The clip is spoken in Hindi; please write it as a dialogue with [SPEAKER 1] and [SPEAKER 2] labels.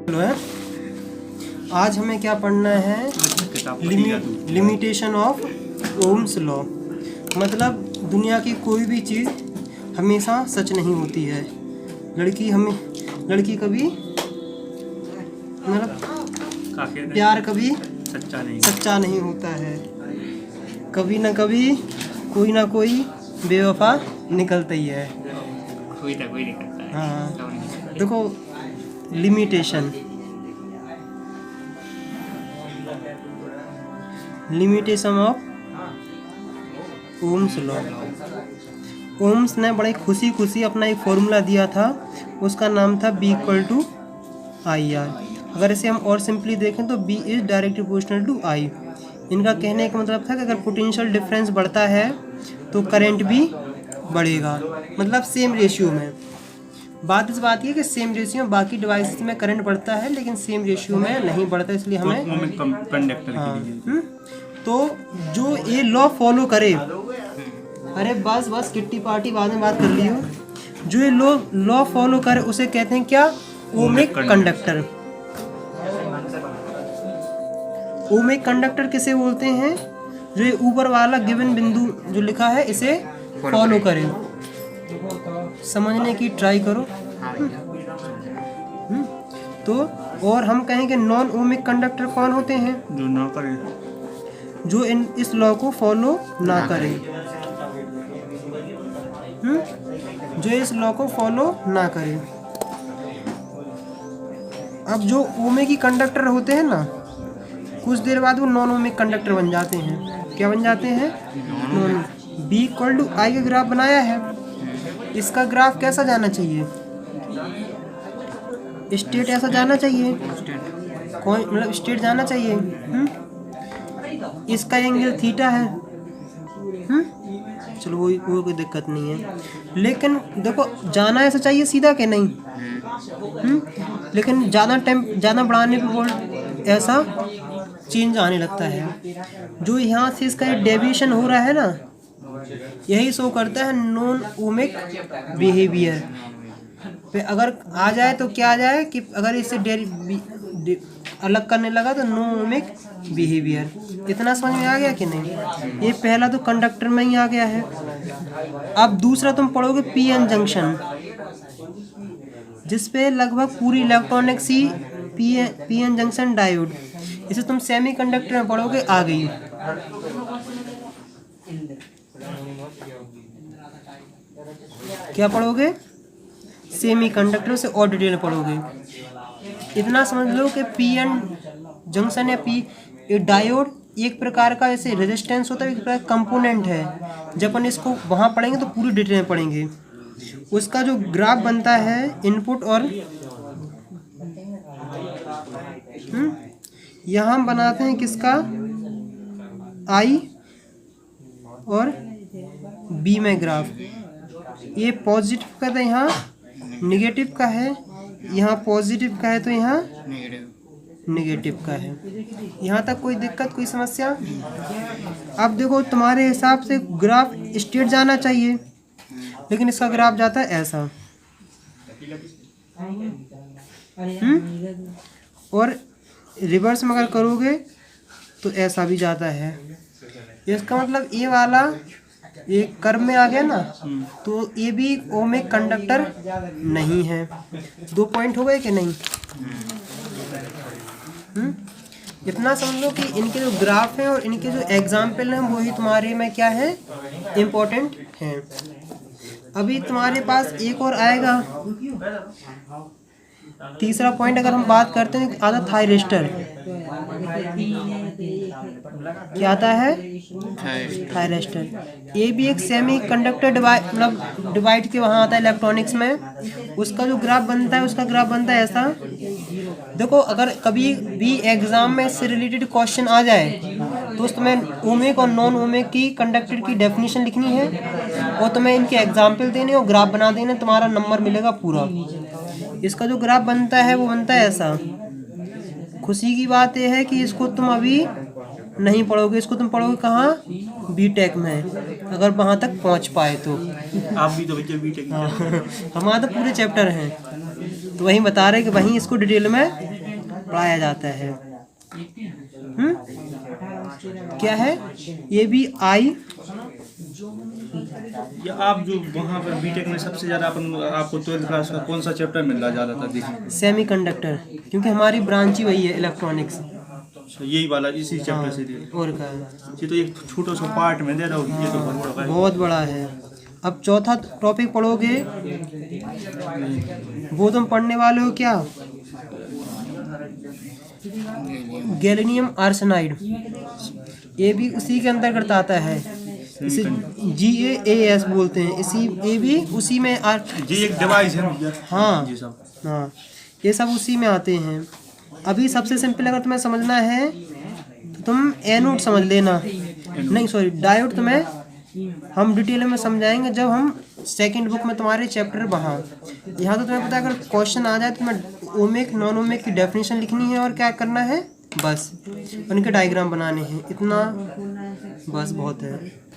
[SPEAKER 1] हेलो है। आज हमें क्या पढ़ना है? Limitation of Ohm's law. मतलब दुनिया की कोई भी चीज़ हमेशा सच नहीं होती है। लड़की कभी मतलब प्यार कभी सच्चा नहीं होता है। कभी ना कभी कोई ना कोई बेवफा निकलता ही है।
[SPEAKER 2] कोई निकलता है।
[SPEAKER 1] हाँ, देखो limitation of Ohm's law. Ohm's ने बड़े खुशी अपना एक फॉर्मूला दिया था, उसका नाम था B=IR। अगर इसे हम और सिंपली देखें तो B is directly proportional to I। इनका कहने का मतलब था कि अगर पोटेंशियल डिफरेंस बढ़ता है तो करंट भी बढ़ेगा, मतलब सेम रेशियो में। बात इस बात की कि सेम रेशियो में बाकी डिवाइसेस में करंट बढ़ता है लेकिन सेम रेशियो में नहीं बढ़ता, इसलिए हमें
[SPEAKER 2] कंडक्टर
[SPEAKER 1] तो जो ये लॉ फॉलो करे, अरे बस किट्टी पार्टी बाद में बात कर लियो। जो ये लॉ फॉलो करे उसे कहते हैं क्या? Ohmic conductor. ओमिक कंडक्टर किसे बोलते हैं? जो ये ऊपर वाला गिवन बिंदु जो लिखा है इसे फॉलो करे। समझने की ट्राई करो। तो और हम कहेंगे नॉन ओमिक कंडक्टर कौन होते हैं?
[SPEAKER 2] जो ना करे,
[SPEAKER 1] जो इस लॉ को फॉलो ना करें। जो इस लॉ को फॉलो ना करें। अब जो ओमिक कंडक्टर होते हैं ना, कुछ देर बाद वो नॉन ओमिक कंडक्टर बन जाते हैं। क्या बन जाते हैं? नॉन। B=I का ग्राफ बनाया है, इसका ग्राफ कैसा जाना चाहिए? स्टेट ऐसा जाना चाहिए, कौन मतलब स्टेट जाना चाहिए। इसका एंगल थीटा है। चलो वो कोई दिक्कत नहीं है, लेकिन देखो जाना ऐसा चाहिए सीधा के नहीं। लेकिन ज़्यादा बढ़ाने पर ऐसा चेंज आने लगता है। जो यहाँ से इसका डेविएशन हो रहा है ना, यही शो करता है नॉन ओमिक बिहेवियर पे। अगर आ जाए तो क्या आ जाए कि अगर इससे अलग करने लगा तो नॉन ओमिक बिहेवियर। इतना समझ में आ गया कि नहीं? ये पहला तो कंडक्टर में ही आ गया है। अब दूसरा तुम पढ़ोगे पीएन जंक्शन, जिसपे लगभग पूरी इलेक्ट्रॉनिक सी पीएन जंक्शन डायोड। इसे तुम सेमीकंडक्टर में पढ़ोगे, आ गई। क्या पढ़ोगे? सेमीकंडक्टर से और डिटेल में पढ़ोगे। इतना समझ लो कि पीएन जंक्शन या डायोड एक प्रकार का ऐसे रेजिस्टेंस होता है, एक प्रकार का कंपोनेंट है। जब अपन इसको वहाँ पढ़ेंगे तो पूरी डिटेल में पढ़ेंगे। उसका जो ग्राफ बनता है इनपुट और यहाँ हम बनाते हैं किसका? I और B में ग्राफ। ये पॉजिटिव का तो यहाँ निगेटिव का है, यहाँ पॉजिटिव का है तो यहाँ नेगेटिव का है। यहाँ तक कोई दिक्कत, कोई समस्या? अब देखो तुम्हारे हिसाब से ग्राफ स्ट्रेट जाना चाहिए, लेकिन इसका ग्राफ जाता है ऐसा। और रिवर्स में अगर करोगे तो ऐसा भी जाता है। इसका मतलब ये वाला ये कर्व में आ गया ना, तो ये भी ओमिक कंडक्टर नहीं है। 2 पॉइंट हो गए कि नहीं? इतना समझ लो कि इनके जो ग्राफ हैं और इनके जो एग्जाम्पल हैं वही तुम्हारे में क्या है? इम्पोर्टेंट हैं। अभी तुम्हारे पास एक और आएगा, तीसरा पॉइंट। अगर हम बात करते हैं आता थायरिस्टर। क्या आता है? थायरिस्टर। ये भी एक सेमी कंडक्टर डिवाइड के वहाँ आता है इलेक्ट्रॉनिक्स में। उसका जो ग्राफ बनता है, उसका ग्राफ बनता है ऐसा। देखो अगर कभी भी एग्जाम में इससे रिलेटेड क्वेश्चन आ जाए तो तुम्हें ओमिक और नॉन ओमिक की कंडक्टर की डेफिनेशन लिखनी है और तुम्हें इनके एग्जाम्पल देने और ग्राफ बना देने, तुम्हारा नंबर मिलेगा पूरा। इसका जो ग्राफ बनता है वो बनता है ऐसा। खुशी की बात यह है कि इसको तुम अभी नहीं पढ़ोगे, इसको तुम पढ़ोगे कहाँ? B.Tech में, अगर वहाँ तक पहुँच पाए तो।
[SPEAKER 2] आप भी तो बच्चे B.Tech
[SPEAKER 1] हमारा तो पूरे चैप्टर हैं, तो वहीं बता रहे कि वहीं इसको डिटेल में पढ़ाया जाता है। क्या है ये भी आई।
[SPEAKER 3] या आप जो वहाँ पर बीटेक में सबसे ज़्यादा आपको 12th क्लास का कौन सा चैप्टर मिल रहा ज़्यादातर देखने?
[SPEAKER 1] सेमीकंडक्टर, क्योंकि हमारी ब्रांच ही वही है इलेक्ट्रॉनिक्स।
[SPEAKER 3] अच्छा, यही वाला इसी चैप्टर से दिया।
[SPEAKER 1] और क्या,
[SPEAKER 3] ये तो एक छोटा सा पार्ट में दे रहा हूँ, ये तो बहुत बड़ा है।
[SPEAKER 1] बहुत बड़ा है। अब चौथा टॉपिक पढ़ोगे वो तुम पढ़ने वाले हो क्या, गैलियम आर्सेनाइड। ये भी उसी के अंतर्गत आता है, इसे GAAS बोलते हैं। इसी ये भी उसी में
[SPEAKER 3] ये एक डिवाइस है भैया।
[SPEAKER 1] हाँ
[SPEAKER 3] जी साहब।
[SPEAKER 1] हाँ, ये सब उसी में आते हैं। अभी सबसे सिंपल अगर तुम्हें समझना है तो तुम एनोड समझ लेना, नहीं सॉरी डायोड तुम्हें हम डिटेल में समझाएंगे जब हम सेकंड बुक में तुम्हारे चैप्टर वहाँ। यहाँ तो तुम्हें पता है, अगर क्वेश्चन आ जाए तो तुम्हें ओमिक नॉन ओमिक की डेफिनेशन लिखनी है और क्या करना है, बस उनके डायग्राम बनाने हैं, इतना बस बहुत है।